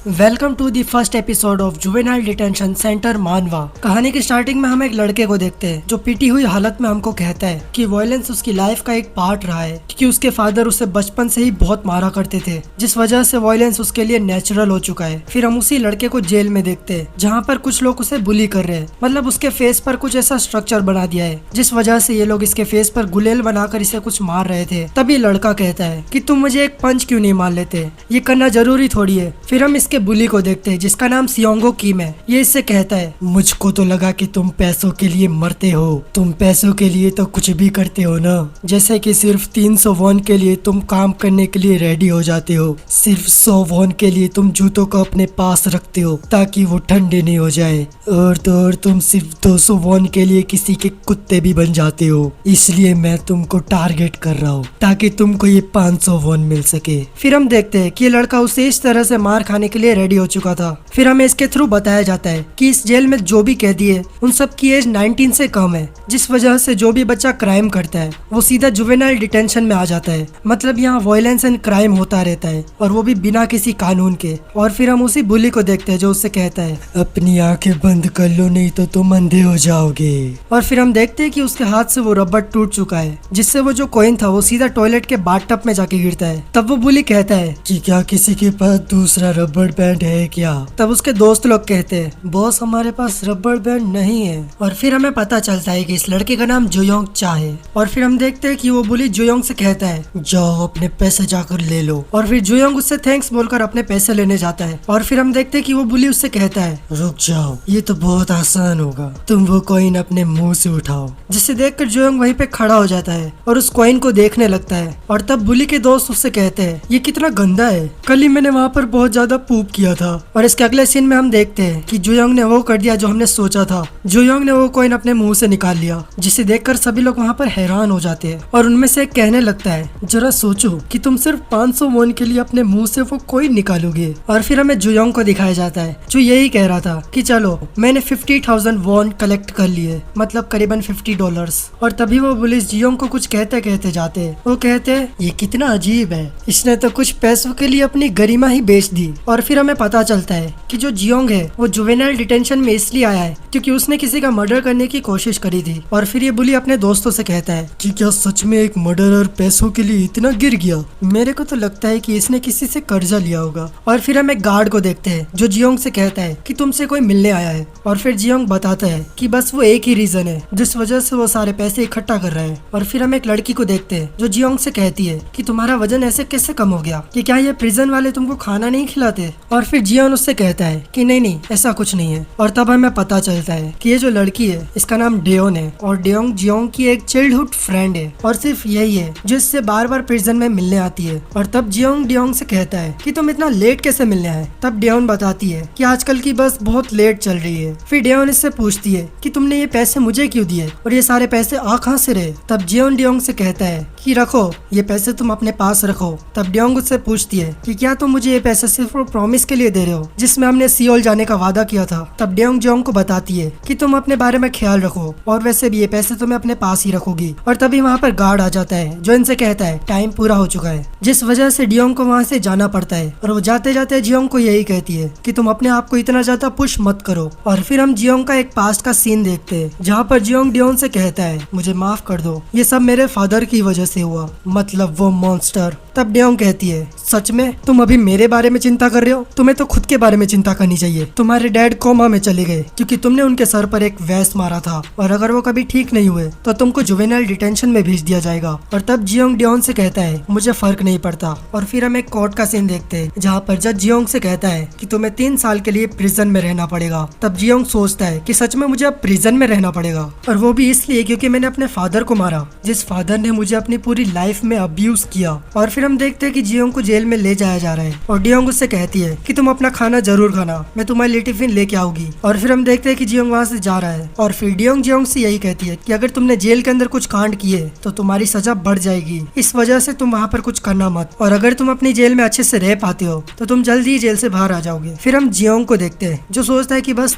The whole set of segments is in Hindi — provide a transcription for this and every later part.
Welcome to the first episode of juvenile detention centre मानवा। कहानी की स्टार्टिंग में हम एक लड़के को देखते हैं जो पीटी हुई हालत में हमको कहता है कि वायलेंस उसकी लाइफ का एक पार्ट रहा है, क्योंकि उसके फादर उसे बचपन से ही बहुत मारा करते थे, जिस वजह से वायलेंस उसके लिए नेचुरल हो चुका है। फिर हम उसी लड़के को जेल में देखते हैं जहाँ पर कुछ लोग उसे बुली कर रहे हैं, मतलब उसके फेस पर कुछ ऐसा स्ट्रक्चर बना दिया है जिस वजह से ये लोग इसके फेस पर गुलेल बनाकर इसे कुछ मार रहे थे। तभी लड़का कहता है कि तुम मुझे एक पंच क्यों नहीं मार लेते, ये करना जरूरी थोड़ी है। फिर हम इसके बुली को देखते हैं जिसका नाम सियोंगो किम है। ये इससे कहता है, मुझको तो लगा कि तुम पैसों के लिए मरते हो, तुम पैसों के लिए तो कुछ भी करते हो ना, जैसे कि सिर्फ 300 वॉन के लिए तुम काम करने के लिए रेडी हो जाते हो, सिर्फ 100 वॉन के लिए तुम जूतों को अपने पास रखते हो ताकि वो ठंडे नहीं हो जाए, और तो और तुम सिर्फ 200 वॉन के लिए किसी के कुत्ते भी बन जाते हो, इसलिए मैं तुमको टारगेट कर रहा हूँ ताकि तुमको ये 500 वॉन मिल सके। फिर हम देखते हैं कि ये लड़का उसे इस तरह से मार खाने के लिए रेडी हो चुका था। फिर हमें इसके थ्रू बताया जाता है कि इस जेल में जो भी कैदी है उन सब की एज 19 से कम है, जिस वजह से जो भी बच्चा क्राइम करता है वो सीधा जुवेनाइल डिटेंशन में आ जाता है। मतलब यहाँ वायलेंस एंड क्राइम होता रहता है, और वो भी बिना किसी कानून के। और फिर हम उसी बुली को देखते हैं जो उससे कहता है, अपनी आंखें बंद कर लो नहीं तो तुम अंधे हो जाओगे। और फिर हम देखते हैं कि उसके हाथ से वो रबर टूट चुका है, जिससे वो जो कॉइन था वो सीधा टॉयलेट के बाथटब में जाके गिरता है। तब वो बुली कहता है कि क्या किसी के पास दूसरा रबर बैंड है क्या? तब उसके दोस्त लोग कहते हैं, बॉस हमारे पास रबर बैंड नहीं है। और फिर हमें पता चलता है कि इस लड़के का नाम जुयोंग चा है। और फिर हम देखते हैं कि वो बुली जुयोंग से कहता है, जाओ अपने पैसे जाकर ले लो। और फिर जुयोंग उससे थैंक्स बोलकर अपने पैसे लेने जाता है। और फिर हम देखते हैं कि वो बुली उससे कहता है, रुक जाओ, ये तो बहुत आसान होगा, तुम वो कॉइन अपने मुंह से उठाओ। जिसे देखकर जुयोंग वहीं पे खड़ा हो जाता है और उस कॉइन को देखने लगता है। और तब बुली के दोस्त उससे कहते हैं, ये कितना गंदा है, कल ही मैंने वहाँ पर बहुत ज्यादा पूप किया था। और इसके अगले सीन में हम देखते हैं कि जुयोंग ने वो कर दिया जो हमने सोचा था। जुयोंग ने वो कॉइन अपने मुंह से निकाल लिया, जिसे देखकर सभी लोग वहाँ पर हैरान हो जाते हैं। और उनमें से एक कहने लगता है, जरा सोचो कि तुम सिर्फ 500 वॉन के लिए अपने मुंह से वो कॉइन निकालोगे। और फिर हमें जुयोंग को दिखाया जाता है जो यही कह रहा था कि चलो मैंने 50,000 वॉन कलेक्ट कर लिए, मतलब करीबन $50। और तभी वो पुलिस जुयोंग को कुछ कहते कहते जाते हैं। वो कहते हैं, ये कितना अजीब है, इसने तो कुछ पैसों के लिए अपनी गरिमा ही बेच दी। और फिर हमें पता चलता है कि जो जियोंग है वो जुवेनाइल डिटेंशन में इसलिए आया है क्योंकि उसने किसी का मर्डर करने की कोशिश करी थी। और फिर ये बुली अपने दोस्तों से कहता है कि क्या सच में एक मर्डरर पैसों के लिए इतना गिर गया? मेरे को तो लगता है कि इसने किसी से कर्जा लिया होगा। और फिर हम एक गार्ड को देखते हैं जो जियोंग से कहता है कि तुमसे कोई मिलने आया है। और फिर जियोंग बताता है कि बस वो एक ही रीजन है जिस वजह से वो सारे पैसे इकट्ठा कर रहे हैं। और फिर हम एक लड़की को देखते हैं जो जियोंग से कहती है कि तुम्हारा वजन ऐसे कैसे कम हो गया, कि क्या ये प्रिजन वाले तुमको खाना नहीं खिलाते? और फिर जियोंग उससे कहता है कि नहीं ऐसा कुछ नहीं है। और तब हमें पता चलता है कि ये जो लड़की है इसका नाम डेयोन है, और डेयोंग जियोंग की एक चाइल्डहुड फ्रेंड है, और सिर्फ यही है जो इससे बार बार प्रिजन में मिलने आती है। और तब जियोंग डेयोंग से कहता है कि तुम इतना लेट कैसे मिलने आए? तब डेयोन बताती है कि आजकल की बस बहुत लेट चल रही है। फिर डेयोन इससे पूछती है कि तुमने ये पैसे मुझे क्यों दिए, और ये सारे पैसे आ कहाँ से रहे? तब जियोंग डेयोंग से कहता है कि रखो, ये पैसे तुम अपने पास रखो। तब डेयोंग उससे पूछती है कि क्या तुम मुझे ये पैसे सिर्फ प्रॉमिस के लिए दे रहे हो जिसमें हमने सियोल जाने का वादा किया था? तब डेयोंग जियोंग को बताती है कि तुम अपने बारे में ख्याल रखो, और वैसे भी ये पैसे तुम्हें अपने पास ही रखोगी। और तभी वहाँ पर गार्ड आ जाता है जो इनसे कहता है टाइम पूरा हो चुका है, जिस वजह से डेयोंग को वहाँ से जाना पड़ता है। और वो जाते जाते जियोंग को यही कहती है कि तुम अपने आप को इतना ज्यादा पुश मत करो। और फिर हम जियोंग का एक पास्ट का सीन देखते हैं जहाँ पर जियोंग डेयोन से कहता है, मुझे माफ कर दो, ये सब मेरे फादर की वजह से हुआ, मतलब वो मॉन्स्टर। तब डेयोंग कहती है, सच में तुम अभी मेरे बारे में चिंता कर रहे हो? तुम्हें तो खुद के बारे में चिंता करनी चाहिए। तुम्हारे डैड कोमा में चले गए क्योंकि तुमने उनके सर पर एक वैस मारा था, और अगर वो कभी ठीक नहीं हुए तो तुमको जुवेनाइल डिटेंशन में भेज दिया जाएगा। और तब जियोंग डेयोन से कहता है, मुझे फर्क नहीं पड़ता। और फिर हम एक कोर्ट का सीन देखते हैं जहाँ पर जज जियोंग से कहता है कि तुम्हें 3 साल के लिए प्रिजन में रहना पड़ेगा। तब जियोंग सोचता है कि सच में मुझे अब प्रिजन में रहना पड़ेगा, और वो भी इसलिए क्योंकि मैंने अपने फादर को मारा, जिस फादर ने मुझे अपनी पूरी लाइफ में अब्यूज किया। और फिर हम देखते हैं कि जियोंग को जेल में ले जाया जा रहा है, और जियोंग उससे कहती है कि तुम अपना खाना जरूर खाना, मैं तुम्हारे लिए टिफिन लेके आऊंगी। और फिर हम देखते हैं कि जियोंग वहाँ से जा रहा है, और फिर डेयोंग जियोंग से यही कहती है कि अगर तुमने जेल के अंदर कुछ कांड किए तो तुम्हारी सजा बढ़ जाएगी, इस वजह से तुम वहाँ पर कुछ करना मत, और अगर तुम अपनी जेल में अच्छे से रह पाते हो तो तुम जल्दी ही जेल से बाहर आ जाओगे। फिर हम जियोंग को देखते हैं जो सोचता है कि बस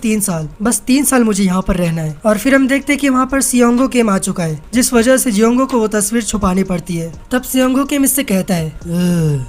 3 साल मुझे यहाँ पर रहना है। और फिर हम देखते हैं कि वहाँ पर सियोंगो केम आ चुका है, जिस वजह से जियोंगो को वो तस्वीर छुपानी पड़ती है। तब सियोंगो केम इससे कहता है,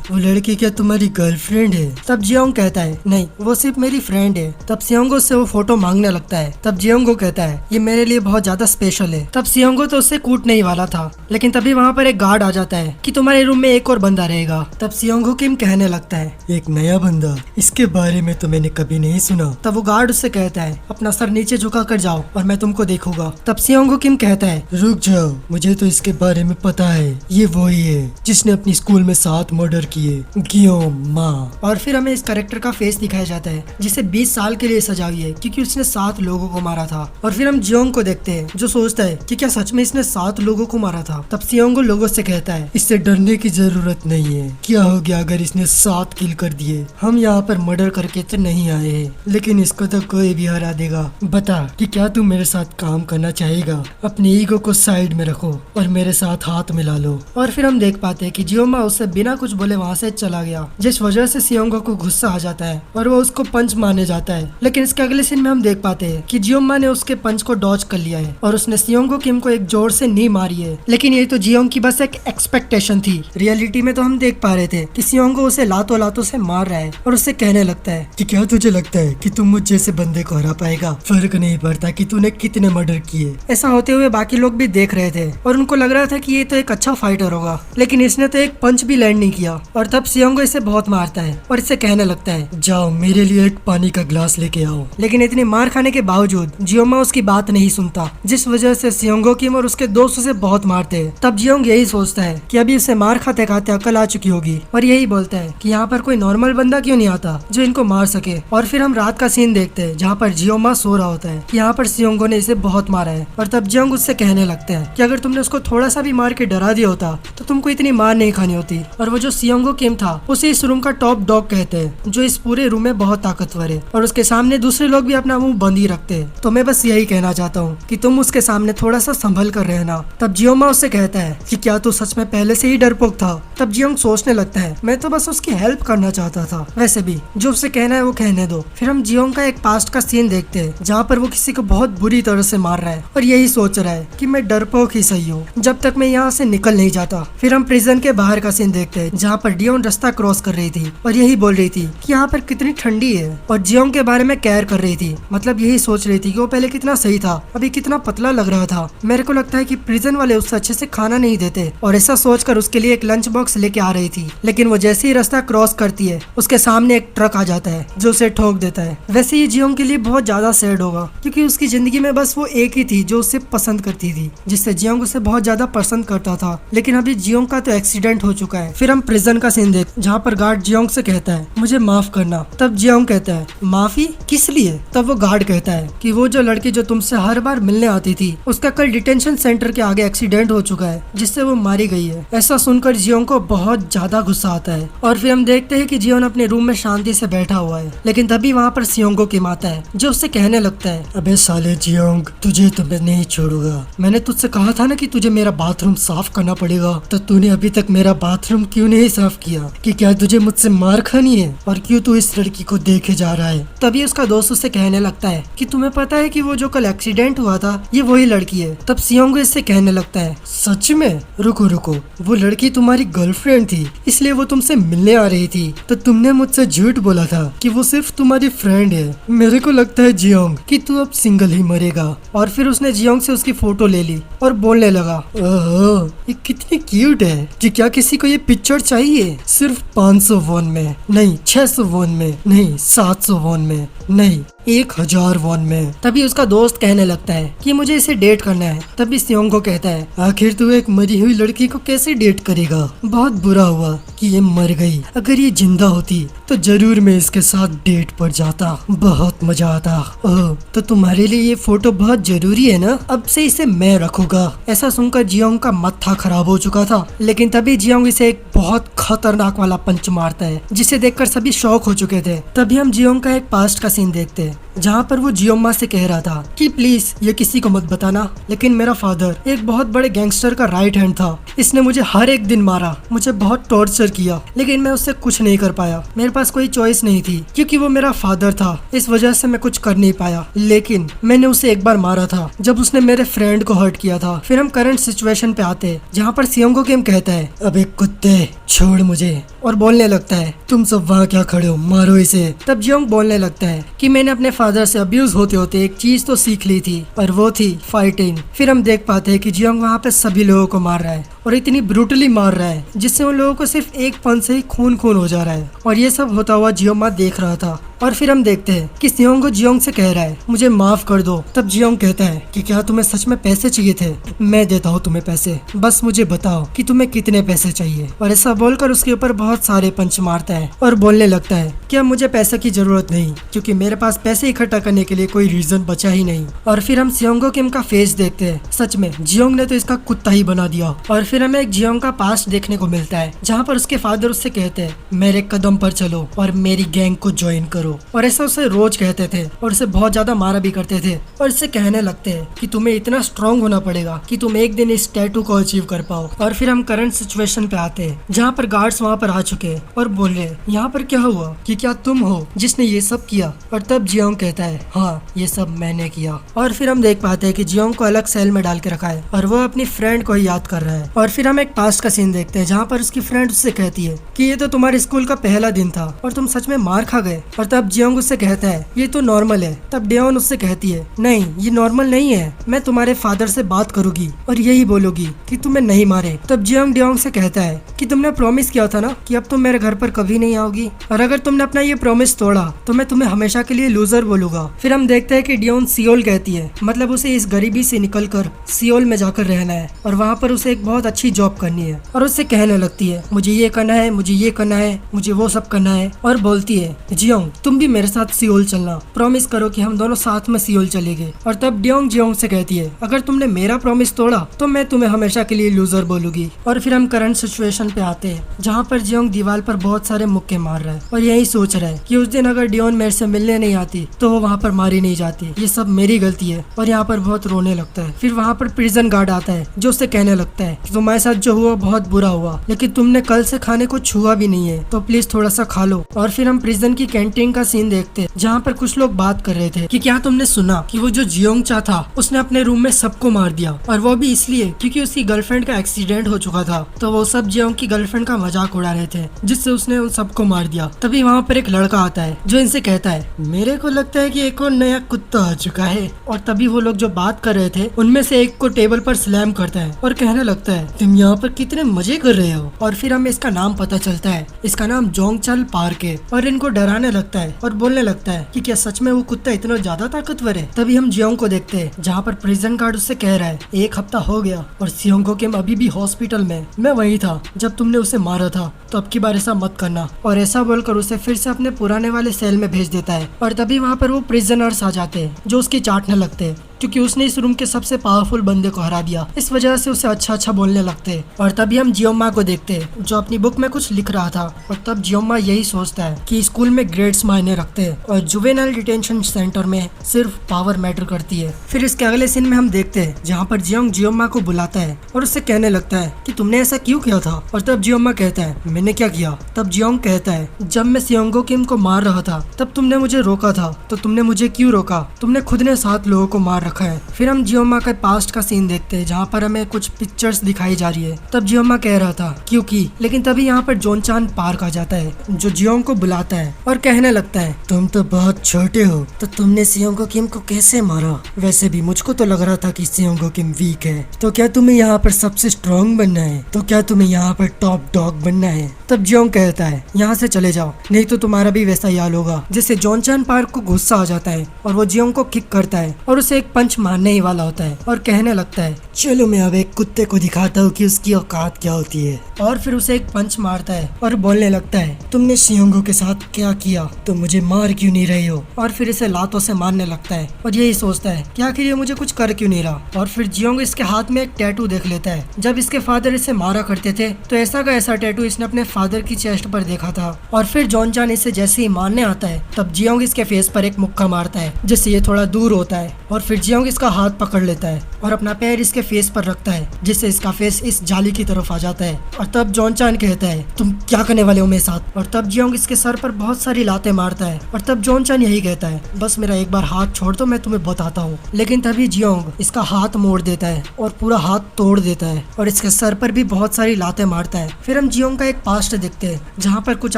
वो लड़की क्या तुम्हारी गर्लफ्रेंड है? तब जियोंग कहता है नहीं, वो सिर्फ मेरी फ्रेंड है। तब सियोंगो से वो फोटो मांगने लगता है। तब जियोंगो कहता है ये मेरे लिए बहुत ज्यादा स्पेशल है। तब सियोंगो तो उससे कूटने ही वाला था, लेकिन तभी वहाँ पर एक गार्ड आ जाता है कि तुम्हारे रूम में एक और बंदा रहेगा। तब सियोंगो किम कहने लगता है एक नया बंदा, इसके बारे में तो मैंने कभी नहीं सुना। तब वो गार्ड उससे कहता है अपना सर नीचे झुका कर जाओ और मैं तुमको देखूंगा। तब सियोंगो किम कहता है रुक जाओ, मुझे तो इसके बारे में पता है। ये वही है जिसने अपनी स्कूल में 7 मर्डर किए, गियोम मा। और फिर हमें इस कैरेक्टर का फेस दिखाया जाता है जिसे 20 साल के लिए सजा हुई है क्योंकि उसने 7 लोगों को मारा था। और फिर हम जियोंग को देखते हैं जो सोचता है कि क्या सच में इसने 7 लोगों को मारा था। तब सियोंगो लोगों से कहता है इससे डरने की जरूरत नहीं है। क्या हो गया अगर इसने 7 किल कर दिए? हम यहाँ पर मर्डर करके तो नहीं आए हैं, लेकिन इसको तो कोई भी हरा देगा। बता कि क्या तू मेरे साथ काम करना चाहेगा? अपनी ईगो को साइड में रखो और मेरे साथ हाथ मिला लो। और फिर हम देख पाते हैं कि जियोमा उससे बिना कुछ बोले वहाँ से चला गया, जिस वजह से सियोंगो को गुस्सा आ जाता है और वो उसको पंच मारने जाता है। लेकिन इसके अगले सीन में हम देख पाते हैं कि जियोमा ने उसके पंच को डॉज कर लिया है और उसने सियोंगो किम को एक जोर से नी मारी है। लेकिन ये तो जियोंग की बस एक एक्सपेक्टेशन थी। रियलिटी में तो हम देख पा रहे थे कि सियोंगो उसे लातों लातों से मार रहा है और उससे कहने लगता है कि क्या तुझे लगता है कि तुम मुझ जैसे बंदे को हरा पाएगा? फर्क नहीं पड़ता कि तूने कितने मर्डर किए। ऐसा होते हुए बाकी लोग भी देख रहे थे और उनको लग रहा था कि ये तो एक अच्छा फाइटर होगा, लेकिन इसने तो एक पंच भी लैंड नहीं किया। और तब सियोंगो इसे बहुत मारता है और इससे कहने लगता है जाओ मेरे लिए एक पानी का ग्लास लेके आओ। लेकिन इतनी मार खाने के बावजूद जियोमा उसकी बात नहीं सुनता, जिस वजह से सियोंगो किम और उसके दोस्त उसे बहुत मारते हैं। तब जियोंग यही सोचता है कि अभी उसे मार खाते खाते अकल आ चुकी होगी और यही बोलता है कि यहाँ पर कोई नॉर्मल बंदा क्यों नहीं आता जो इनको मार सके। और फिर हम रात का सीन देखते हैं जहाँ पर जियोमा सो रहा होता है। यहाँ पर सियोंगो ने इसे बहुत मारा है और तब जियोंग उससे कहने लगते हैं कि अगर तुमने उसको थोड़ा सा भी मार के डरा दिया होता तो तुमको इतनी मार नहीं खानी होती। और वो जो सियोंगो किम था उसे इस रूम का टॉप डॉग कहते हैं, जो इस पूरे रूम में बहुत ताकतवर है और उसके सामने दूसरे लोग भी अपना मुंह बंद ही रखते हैं। तो मैं बस यही कहना चाहता हूँ कि तुम उसके सामने थोड़ा सा संभल कर रहना। तब जियोमा उससे कहता है कि क्या तू सच में पहले से ही डरपोक था? तब जियोंग सोचने लगता है मैं तो बस उसकी हेल्प करना चाहता था, वैसे भी जो उससे कहना है वो कहने दो। फिर हम जियोंग का एक पास्ट का सीन देखते हैं जहाँ पर वो किसी को बहुत बुरी तरह से मार रहा है और यही सोच रहा है कि मैं डरपोक ही सही हूँ जब तक मैं यहाँ से निकल नहीं जाता। फिर हम प्रिजन के बाहर का सीन देखते हैं जहाँ पर डियोन रास्ता क्रॉस कर रही थी और यही बोल रही थी कि यहाँ पर कितनी ठंडी है और जियोंग के बारे में केयर कर रही थी। मतलब यही सोच रही थी कि वो पहले कितना सही था, अभी कितना पतला लग रहा था। मेरे को लगता है कि प्रिजन वाले उससे अच्छे से खाना नहीं देते और ऐसा सोचकर उसके लिए एक लंच बॉक्स लेके आ रही थी। लेकिन वो जैसे ही रास्ता क्रॉस करती है उसके सामने एक ट्रक आ जाता है जो उसे ठोक देता है। वैसे ये जियोंग के लिए बहुत ज्यादा सैड होगा क्योंकि उसकी जिंदगी में बस वो एक ही थी जो उसे पसंद करती थी, जिससे जियोंग उसे बहुत ज्यादा पसंद करता था। लेकिन अभी जियोंग का तो एक्सीडेंट हो चुका है। फिर हम प्रिजन का सीन देख जहाँ पर गार्ड जियोंग से कहता है मुझे माफ करना। तब जियोंग कहता है माफी किस लिए? तब वो गार्ड कहता है कि वो जो लड़की जो तुमसे हर बार मिलने आती थी उसका कल डिटेंशन सेंटर के आगे एक्सीडेंट हो चुका है जिससे वो मारी गई है। ऐसा सुनकर जियोंग को बहुत ज्यादा गुस्सा आता है और फिर हम देखते हैं कि जियोंग अपने रूम में शांति से बैठा हुआ है। लेकिन तभी वहाँ पर सियोंगो किम आता है जो उससे कहने लगता है अबे साले जियोंग, तुझे तो मैं नहीं छोड़ूंगा। मैंने तुझसे कहा था ना कि तुझे मेरा बाथरूम साफ करना पड़ेगा, तो तूने अभी तक मेरा बाथरूम क्यों नहीं साफ किया? कि क्या तुझे मुझसे मार खानी है? और क्यों तू इस लड़की को देखे जा रहा है? तभी उसका दोस्त उससे कहने लगता है कि तुम्हें पता है कि वो जो कल एक्सीडेंट हुआ था ये वही लड़की है। तब सियोंगो इससे कहने लगता है सच में? रुको रुको, वो लड़की तुम्हारी गर्लफ्रेंड थी इसलिए वो तुमसे मिलने आ रही थी, तो तुमने मुझसे झूठ बोला था कि वो सिर्फ तुम्हारी फ्रेंड है। मेरे को लगता है जियोंग कि तू अब सिंगल ही मरेगा। और फिर उसने जियोंग से उसकी फोटो ले ली और बोलने लगा ओह ये कितनी क्यूट है कि क्या किसी को ये पिक्चर चाहिए? सिर्फ 500 वॉन में नहीं, 600 वॉन में नहीं, 700 वॉन में नहीं, 1000 वॉन में। तभी उसका दोस्त कहने लगता है कि मुझे इसे डेट करना है। तभी सियोंगो कहता है आखिर तू एक मरी हुई लड़की को कैसे डेट करेगा? बहुत बुरा हुआ कि ये मर गई। अगर ये जिंदा होती तो जरूर मैं इसके साथ डेट पर जाता, बहुत मजा आता। ओह तो तुम्हारे लिए ये फोटो बहुत जरूरी है ना? अब से इसे मैं रखूंगा। ऐसा सुनकर जियोंग का मत्था खराब हो चुका था। लेकिन तभी जियोंग इसे एक बहुत खतरनाक वाला पंच मारता है जिसे देखकर सभी शॉक हो चुके थे। तभी हम जियोंग का एक पास्ट का सीन देखते हैं जहाँ पर वो जियोमा से कह रहा था कि प्लीज ये किसी को मत बताना, लेकिन मेरा फादर एक बहुत बड़े गैंगस्टर का राइट हैंड था। इसने मुझे हर एक दिन मारा, मुझे बहुत टॉर्चर किया, लेकिन मैं उससे कुछ नहीं कर पाया। मेरे पास कोई चॉइस नहीं थी क्योंकि वो मेरा फादर था, इस वजह से मैं कुछ कर नहीं पाया। लेकिन मैंने उसे एक बार मारा था जब उसने मेरे फ्रेंड को हर्ट किया था। फिर हम करंट सिचुएशन पे आते हैं जहाँ पर सियोंगो किम कहता है अबे कुत्ते छोड़ मुझे, और बोलने लगता है तुम सब वहाँ क्या खड़े हो, मारो इसे। तब जियोंग बोलने लगता है कि मैंने अपने फादर से अब्यूज होते होते एक चीज तो सीख ली थी, और वो थी फाइटिंग। फिर हम देख पाते हैं कि जियोंग वहाँ पे सभी लोगों को मार रहा है और इतनी ब्रूटली मार रहा है जिससे उन लोगों को सिर्फ एक पंच से ही खून खून हो जा रहा है। और ये सब होता हुआ जियोमा देख रहा था। और फिर हम देखते हैं कि सियोंगो जियोंग से कह रहा है मुझे माफ कर दो। तब जियोंग कहता है कि क्या तुम्हें सच में पैसे चाहिए थे? मैं देता हूँ तुम्हें पैसे, बस मुझे बताओ कि तुम्हें कितने पैसे चाहिए। और ऐसा बोलकर उसके ऊपर बहुत सारे पंच मारता है और बोलने लगता है कि अब मुझे पैसे की जरूरत नहीं, क्योंकि मेरे पास पैसे इकट्ठा करने के लिए कोई रीजन बचा ही नहीं। और फिर हम सियोंगो किम का फेस देखते हैं, सच में जियोंग ने तो इसका कुत्ता ही बना दिया। और फिर हमें एक जियोंग का पास्ट देखने को मिलता है जहाँ पर उसके फादर उससे कहते हैं मेरे कदम पर चलो और मेरी गैंग को ज्वाइन करो। और ऐसा उसे रोज कहते थे और उसे बहुत ज्यादा मारा भी करते थे। और इससे कहने लगते हैं कि तुम्हें इतना स्ट्रांग होना पड़ेगा कि तुम एक दिन इस टैटू को अचीव कर पाओ। और फिर हम करंट सिचुएशन पे आते हैं जहाँ पर गार्ड्स वहाँ पर आ चुके हैं और बोल रहे हैं यहाँ पर क्या हुआ, कि क्या तुम हो जिसने ये सब किया? और तब जियोंग कहता है हाँ ये सब मैंने किया। और फिर हम देख पाते हैं कि जियोंग को अलग सेल में डाल के रखा है और वो अपनी फ्रेंड को ही याद कर रहा है। और फिर हम एक पास्ट का सीन देखते हैं जहाँ पर उसकी फ्रेंड उससे कहती है कि ये तो तुम्हारे स्कूल का पहला दिन था और तुम सच में मार खा गए। और तब जियोंग उससे कहता है ये तो नॉर्मल है। तब डेओन उससे कहती है नहीं ये नॉर्मल नहीं है, मैं तुम्हारे फादर से बात करूंगी और यही बोलूंगी कि तुम्हें नहीं मारे। तब जियोंग डेओंग से कहता है कि तुमने प्रॉमिस किया था ना कि अब तुम मेरे घर पर कभी नहीं आओगी, और अगर तुमने अपना ये प्रॉमिस तोड़ा तो मैं तुम्हें हमेशा के लिए लूजर बोलूंगा। फिर हम देखते हैं कि डेओन सियोल कहती है, मतलब उसे इस गरीबी से निकलकर सियोल में जाकर रहना है और वहाँ पर उसे एक बहुत अच्छी जॉब करनी है। और उससे कहने लगती है मुझे ये करना है, मुझे ये करना है, मुझे वो सब करना है। और बोलती है जियोंग तुम भी मेरे साथ सियोल चलना, प्रॉमिस करो कि हम दोनों साथ में सियोल चलेंगे। और तब डेओंग जियोंग से कहती है अगर तुमने मेरा प्रॉमिस तोड़ा तो मैं तुम्हें हमेशा के लिए लूजर बोलूंगी। और फिर हम करंट सिचुएशन पे आते हैं जहाँ पर जियोंग दीवार पर बहुत सारे मुक्के मार रहा है और यही सोच रहा है कि उस दिन अगर डेओन मेरे से मिलने नहीं आती तो वो वहाँ पर मारी नहीं जाती, ये सब मेरी गलती है। और यहाँ पर बहुत रोने लगता है। फिर वहाँ पर प्रिजन गार्ड आता है जो उससे कहने लगता है कि तुम्हारे साथ जो हुआ बहुत बुरा हुआ, लेकिन तुमने कल से खाने को छुआ भी नहीं है तो प्लीज थोड़ा सा खा लो। और फिर हम प्रिजन की कैंटीन का सीन देखते हैं जहाँ पर कुछ लोग बात कर रहे थे कि क्या तुमने सुना कि वो जो जियोंग चा था उसने अपने रूम में सबको मार दिया, और वो भी इसलिए क्योंकि उसकी गर्लफ्रेंड का एक्सीडेंट हो चुका था। तो वो सब जियोंग की गर्लफ्रेंड का मजाक उड़ा रहे थे जिससे उसने उन सबको मार दिया। तभी वहाँ पर एक लड़का आता है जो इनसे कहता है मेरे को लगता है कि एक और नया कुत्ता आ चुका है। और तभी वो लोग जो बात कर रहे थे उनमें से एक को टेबल पर स्लैम करता है और कहने लगता है तुम यहाँ पर कितने मजे कर रहे हो। और फिर हमें इसका नाम पता चलता है, इसका नाम जोंगचल पार्क है। और इनको डराने लगता है और बोलने लगता है कि क्या सच में वो कुत्ता इतना ज्यादा ताकतवर है। तभी हम जियोंग को देखते हैं जहाँ पर प्रिजन गार्ड उससे कह रहा है 1 हफ्ता हो गया और सियोंगो किम अभी भी हॉस्पिटल में, मैं वही था जब तुमने उसे मारा था, तो अब की बार ऐसा मत करना। और ऐसा बोलकर उसे फिर से अपने पुराने वाले सेल में भेज देता है। और तभी वहाँ पर वो प्रिजनर्स आ जाते हैं जो उसकी चाटने लगते हैं क्योंकि उसने इस रूम के सबसे पावरफुल बंदे को हरा दिया। इस वजह से उसे अच्छा अच्छा बोलने लगते हैं। और तभी हम जियोमा को देखते हैं जो अपनी बुक में कुछ लिख रहा था। और तब जियोमा यही सोचता है कि स्कूल में ग्रेड्स मायने रखते हैं और जुवेनाइल डिटेंशन सेंटर में सिर्फ पावर मैटर करती है। फिर इसके अगले सीन में हम देखते हैं जहाँ पर जियोंग जियोमा को बुलाता है और उससे कहने लगता है कि तुमने ऐसा क्यों किया था। और तब जियोमा कहता है मैंने क्या किया। तब जियोंग कहता है जब मैं सियोंगो किम को मार रहा था तब तुमने मुझे रोका था, तो तुमने मुझे क्यों रोका? तुमने खुद ने 7 लोगों को मार रखा है। फिर हम जियोमा के पास्ट का सीन देखते हैं जहाँ पर हमें कुछ पिक्चर्स दिखाई जा रही है। तब जियोमा कह रहा था क्योंकि, लेकिन तभी यहाँ पर जोनचान पार्क आ जाता है जो जियोंग को बुलाता है और कहने लगता है तुम तो बहुत छोटे हो, तो तुमने सियोंगो किम को कैसे मारा? वैसे भी मुझको तो लग रहा था कि सियोंगो किम वीक है, तो क्या तुम्हें यहाँ पर सबसे स्ट्रॉन्ग बनना है? तो क्या तुम्हें यहाँ पर टॉप डॉग बनना है? तब जियोंग कहता है यहाँ से चले जाओ नहीं तो तुम्हारा भी वैसा ही हाल होगा। जिससे जोनचान पार्क को गुस्सा आ जाता है और वो जियोंग को किक करता है और उसे एक पंच मारने ही वाला होता है और कहने लगता है चलो मैं अब एक कुत्ते को दिखाता हूँ कि उसकी औकात क्या होती है। और फिर उसे एक पंच मारता है और बोलने लगता है तुमने सियोंगो के साथ क्या किया? तुम मुझे मार क्यों नहीं रही हो? और फिर इसे लातों से मारने लगता है और यही सोचता है कि आखिर ये मुझे कुछ कर क्यों नहीं रहा। और फिर जियोंग इसके हाथ में एक टैटू देख लेता है। जब इसके फादर इसे मारा करते थे तो ऐसा का ऐसा टैटू इसने अपने फादर की चेस्ट पर देखा था। और फिर जॉन चान इसे जैसे ही मारने आता है तब जियोंग इसके फेस पर एक मुक्का मारता है जिससे ये थोड़ा दूर होता है। और फिर जियोंग इसका हाथ पकड़ लेता है और अपना पैर इसके फेस पर रखता है जिससे इसका फेस इस जाली की तरफ आ जाता है। और तब जॉन चान कहता है तुम क्या करने वाले हो मेरे साथ? और तब जियोंग इसके सर पर बहुत सारी लातें मारता है। और तब जॉन चान यही कहता है बस मेरा एक बार हाथ छोड़ दो, मैं तुम्हें बताता हूँ। लेकिन तभी जियोंग इसका हाथ मोड़ देता है और पूरा हाथ तोड़ देता है और इसके सर पर भी बहुत सारी लातें मारता है। फिर हम जियोंग का एक पास्ट देखते हैं जहाँ पर कुछ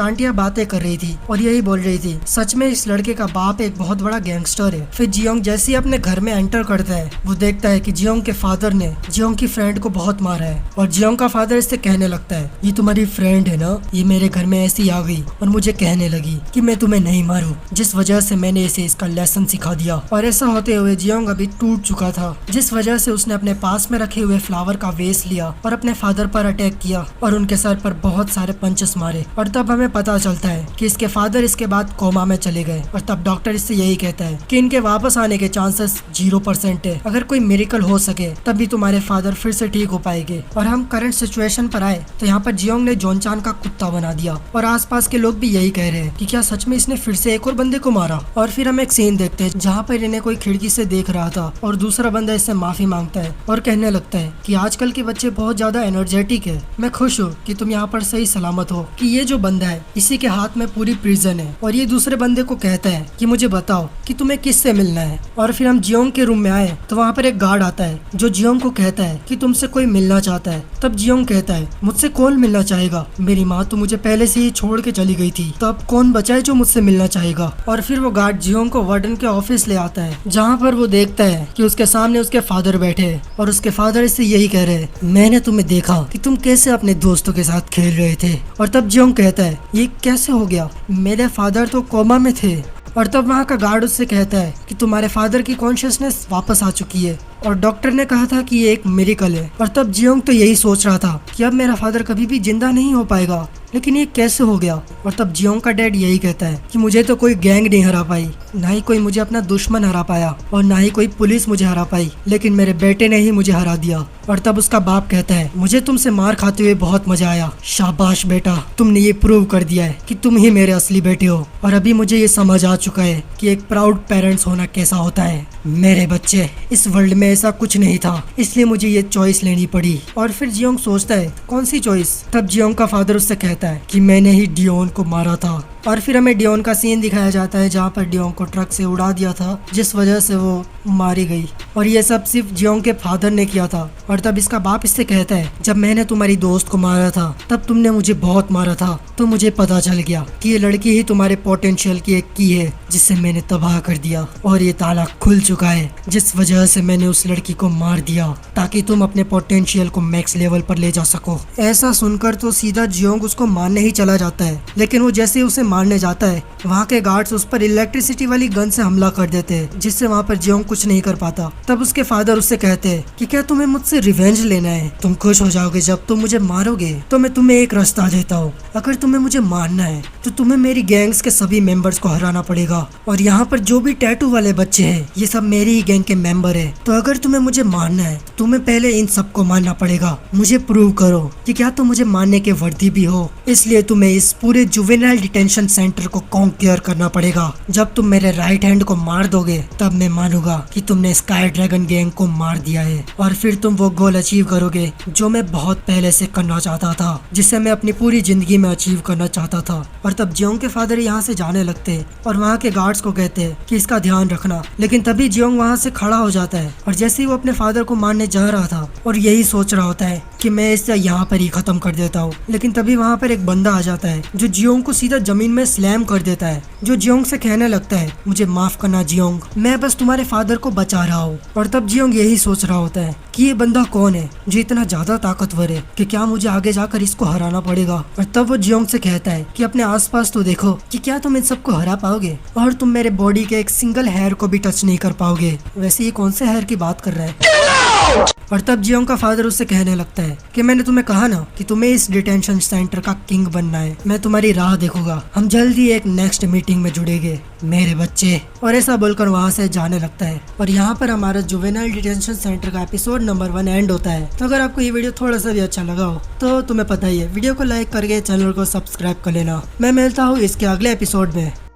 आंटियां बातें कर रही थी और यही बोल रही थी सच में इस लड़के का बाप एक बहुत बड़ा गैंगस्टर है। फिर जियोंग जैसे ही अपने घर में एंटर करता है वो देखता है कि जियोंग के फादर ने जियोंग की फ्रेंड को बहुत मारा है। और जियोंग का फादर इससे कहने लगता है ये तुम्हारी फ्रेंड है ना, ये मेरे घर में ऐसी आ गई और मुझे कहने लगी कि मैं तुम्हें नहीं मारूं, जिस वजह से मैंने इसे इसका लेसन सिखा दिया। और ऐसा होते हुए जियोंग अभी टूट चुका था जिस वजह से उसने अपने पास में रखे हुए फ्लावर का वेस लिया और अपने फादर पर अटैक किया और उनके सर पर बहुत सारे पंचेस मारे। और तब हमें पता चलता है कि इसके फादर इसके बाद कोमा में चले गए। और तब डॉक्टर इससे यही कहता है कि इनके वापस आने के चांसेस 0% है, अगर कोई मिरेकल हो सके तभी तुम्हारे फादर फिर से ठीक हो पाएंगे। और हम करंट सिचुएशन पर आए तो यहाँ पर जियोंग ने जॉन चान का कुत्ता बना दिया और आसपास के लोग भी यही कह रहे हैं कि क्या सच में इसने फिर से एक और बंदे को मारा। और फिर हम एक सीन देखते हैं जहाँ पर इन्हें कोई खिड़की से देख रहा था और दूसरा बंदा इससे माफी मांगता है और कहने लगता है कि आजकल के बच्चे बहुत ज्यादा एनर्जेटिक है, मैं खुश हूँ कि तुम यहाँ पर सही सलामत हो, कि ये जो बंदा है इसी के हाथ में पूरी प्रिजन है। और ये दूसरे बंदे को कहता है कि मुझे बताओ कि तुम्हें किससे मिलना है। और फिर हम जियोंग के रूम में आए तो वहाँ पर एक गार्ड आता है जो जियोंग को कहता है कि तुमसे कोई मिलना चाहता है। तब जियोंग कहता है मुझसे कौन मिलना चाहेगा, मेरी माँ तो मुझे पहले से ही छोड़ के चली गई थी, तो अब कौन बचा है जो मुझसे मिलना चाहेगा। और फिर वो गार्ड जियोंग को वार्डन के ऑफिस ले आता है जहाँ पर वो देखता है कि उसके सामने उसके फादर बैठे हैं और उसके फादर इससे यही कह रहे हैं मैंने तुम्हें देखा कि तुम कैसे अपने दोस्तों के साथ खेल रहे थे। और तब जियोंग कहता है ये कैसे हो गया, मेरे फादर तो कोमा में थे। और तब वहाँ का गार्ड उससे कहता है कि तुम्हारे फादर की कॉन्शियसनेस वापस आ चुकी है और डॉक्टर ने कहा था कि ये एक मिरेकल है। और तब जियोंग तो यही सोच रहा था कि अब मेरा फादर कभी भी जिंदा नहीं हो पाएगा, लेकिन ये कैसे हो गया। और तब जियोंग का डैड यही कहता है कि मुझे तो कोई गैंग नहीं हरा पाई, ना ही कोई मुझे अपना दुश्मन हरा पाया और ना ही कोई पुलिस मुझे हरा पाई, लेकिन मेरे बेटे ने ही मुझे हरा दिया। और तब उसका बाप कहता है मुझे तुमसे मार खाते हुए बहुत मजा आया, शाबाश बेटा, तुमने ये प्रूव कर दिया है कि तुम ही मेरे असली बेटे हो। और अभी मुझे ये समझ आ चुका है कि एक प्राउड पेरेंट्स होना कैसा होता है। मेरे बच्चे, इस वर्ल्ड में ऐसा कुछ नहीं था, इसलिए मुझे ये चॉइस लेनी पड़ी। और फिर जियोंग सोचता है कौन सी चॉइस। तब जियोंग का फादर उससे कहता है कि मैंने ही डियोन को मारा था। और फिर हमें डियोन का सीन दिखाया जाता है जहाँ पर डियोन को ट्रक से उड़ा दिया था जिस वजह से वो मारी गई। और ये सब सिर्फ जियोंग के फादर ने किया था। और तब इसका बाप इससे कहता है जब मैंने तुम्हारी दोस्त को मारा था तब तुमने मुझे बहुत मारा था, तो मुझे पता चल गया कि ये लड़की ही तुम्हारे पोटेंशियल की एक की है जिससे मैंने तबाह कर दिया। और ये ताला खुल चुका है जिस वजह से मैंने उस लड़की को मार दिया ताकि तुम अपने पोटेंशियल को मैक्स लेवल पर ले जा सको। ऐसा सुनकर तो सीधा जियोंग उसको मारने ही चला जाता है, लेकिन वो जैसे ही उसे मारने जाता है वहाँ के गार्ड्स उस पर इलेक्ट्रिसिटी वाली गन से हमला कर देते हैं जिससे वहाँ पर जियोंग कुछ नहीं कर पाता। तब उसके फादर उससे कहते हैं कि क्या तुम्हें मुझसे रिवेंज लेना है, तुम खुश हो जाओगे जब तुम मुझे मारोगे, तो मैं तुम्हें एक रास्ता देता हूँ। अगर तुम्हें मुझे मारना है तो तुम्हें मेरी गैंग्स के सभी मेंबर्स को हराना पड़ेगा और यहाँ पर जो भी टैटू वाले बच्चे हैं ये सब मेरी ही गैंग के मेंबर है। तो अगर तुम्हें मुझे मारना है तो तुम्हें पहले इन सबको मारना पड़ेगा। मुझे प्रूव करो कि क्या तुम मुझे मारने के वर्दी भी हो, इसलिए तुम्हें इस पूरे जुवेनाइल डिटेंशन सेंटर को कॉन्क्यूर करना पड़ेगा। जब तुम मेरे राइट हैंड को मार दोगे तब मैं मानूंगा कि तुमने स्काई ड्रैगन गैंग को मार दिया है और फिर तुम वो गोल अचीव करोगे जो मैं बहुत पहले से करना चाहता था, जिसे मैं अपनी पूरी जिंदगी में अचीव करना चाहता था। और तब जियोंग के फादर यहाँ से जाने लगते हैं और वहाँ के गार्ड्स को कहते हैं कि इसका ध्यान रखना। लेकिन तभी जियोंग वहाँ से खड़ा हो जाता है और जैसे ही वो अपने फादर को मारने जा रहा था और यही सोच रहा होता है कि मैं इसे यहाँ पर ही खत्म कर देता हूँ, लेकिन तभी वहाँ पर एक बंदा आ जाता है जो जियोंग को सीधा जमीन में स्लैम कर देता है, जो जियोंग से कहने लगता है, मुझे माफ करना जियोंग, मैं बस तुम्हारे फादर को बचा रहा हूँ। और तब जियोंग यही सोच रहा होता है कि ये बंदा कौन है जो इतना ज्यादा ताकतवर है कि क्या मुझे आगे जाकर इसको हराना पड़ेगा। और तब वो जियोंग से कहता है कि अपने आसपास तो देखो कि क्या तुम इन सबको हरा पाओगे, और तुम मेरे बॉडी के एक सिंगल हेयर को भी टच नहीं कर पाओगे। वैसे ये कौन से हेयर की बात कर रहा है। और तब जियोंग का फादर उससे कहने लगता है कि मैंने तुम्हें कहा ना कि तुम्हें इस डिटेंशन सेंटर का किंग बनना है, मैं तुम्हारी राह देखूंगा, हम जल्दी एक नेक्स्ट मीटिंग में जुड़ेंगे मेरे बच्चे। और ऐसा बोलकर वहाँ से जाने लगता है। और यहाँ पर हमारा जुवेनाइल डिटेंशन सेंटर का एपिसोड नंबर 1 एंड होता है। तो अगर आपको ये वीडियो थोड़ा सा भी अच्छा लगा हो तो तुम्हें पता ही है, वीडियो को लाइक करके चैनल को सब्सक्राइब कर लेना। मैं मिलता हूँ इसके अगले एपिसोड में।